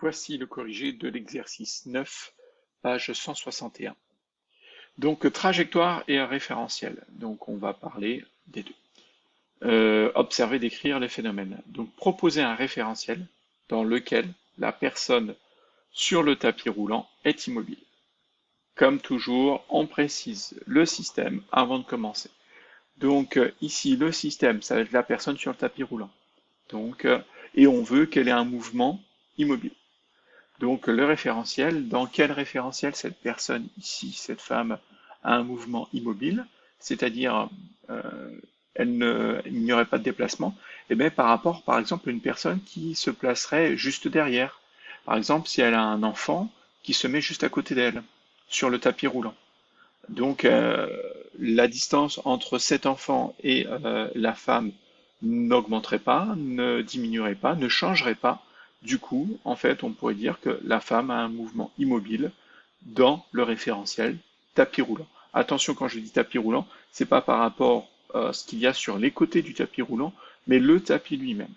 Voici le corrigé de l'exercice 9, page 161. Donc, trajectoire et référentiel. Donc, on va parler des deux. Observer, décrire les phénomènes. Donc, proposer un référentiel dans lequel la personne sur le tapis roulant est immobile. Comme toujours, on précise le système avant de commencer. Donc, ici, le système, ça va être la personne sur le tapis roulant. Donc, et on veut qu'elle ait un mouvement immobile. Donc le référentiel, dans quel référentiel cette personne ici, cette femme, a un mouvement immobile, c'est-à-dire il n'y aurait pas de déplacement, et bien par rapport par exemple à une personne qui se placerait juste derrière. Par exemple, si elle a un enfant qui se met juste à côté d'elle, sur le tapis roulant. Donc la distance entre cet enfant et la femme n'augmenterait pas, ne diminuerait pas, ne changerait pas. Du coup, en fait, on pourrait dire que la femme a un mouvement immobile dans le référentiel tapis roulant. Attention, quand je dis tapis roulant, c'est pas par rapport à ce qu'il y a sur les côtés du tapis roulant, mais le tapis lui-même.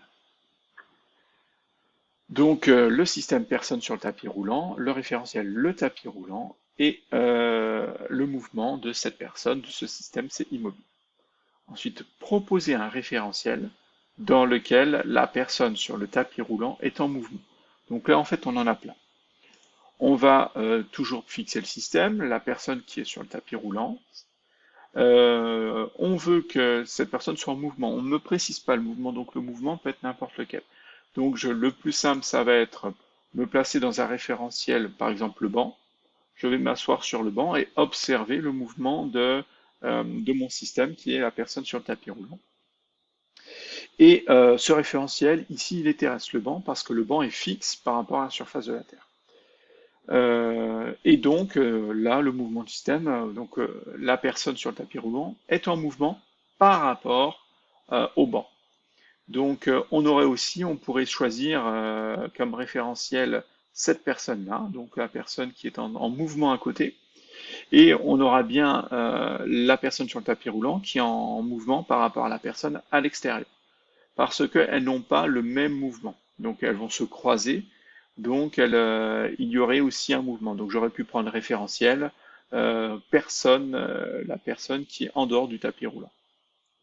Donc le système personne sur le tapis roulant, le référentiel le tapis roulant et le mouvement de cette personne, de ce système, c'est immobile. Ensuite, proposer un référentiel dans lequel la personne sur le tapis roulant est en mouvement. Donc là, en fait, on en a plein. On va toujours fixer le système, la personne qui est sur le tapis roulant. On veut que cette personne soit en mouvement. On ne précise pas le mouvement, donc le mouvement peut être n'importe lequel. Donc le plus simple, ça va être me placer dans un référentiel, par exemple le banc. Je vais m'asseoir sur le banc et observer le mouvement de mon système, qui est la personne sur le tapis roulant. Et ce référentiel, ici, il est terrestre, le banc, parce que le banc est fixe par rapport à la surface de la Terre. Et donc, là, le mouvement du système, donc la personne sur le tapis roulant est en mouvement par rapport au banc. Donc, on pourrait choisir comme référentiel cette personne-là, donc la personne qui est en mouvement à côté, et on aura bien la personne sur le tapis roulant qui est en mouvement par rapport à la personne à l'extérieur, parce qu'elles n'ont pas le même mouvement. Donc, elles vont se croiser, donc il y aurait aussi un mouvement. Donc, j'aurais pu prendre référentiel la personne qui est en dehors du tapis roulant.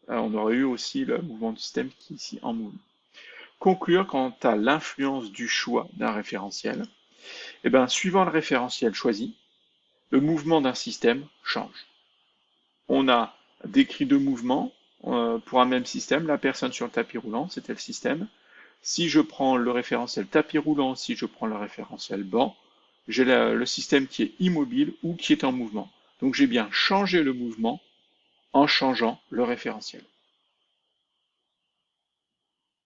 On aurait eu aussi le mouvement du système qui est ici en mouvement. Conclure quant à l'influence du choix d'un référentiel. Eh bien, suivant le référentiel choisi, le mouvement d'un système change. On a décrit deux mouvements pour un même système. La personne sur le tapis roulant, c'était le système. Si je prends le référentiel tapis roulant, si je prends le référentiel banc, j'ai le système qui est immobile ou qui est en mouvement. Donc j'ai bien changé le mouvement en changeant le référentiel.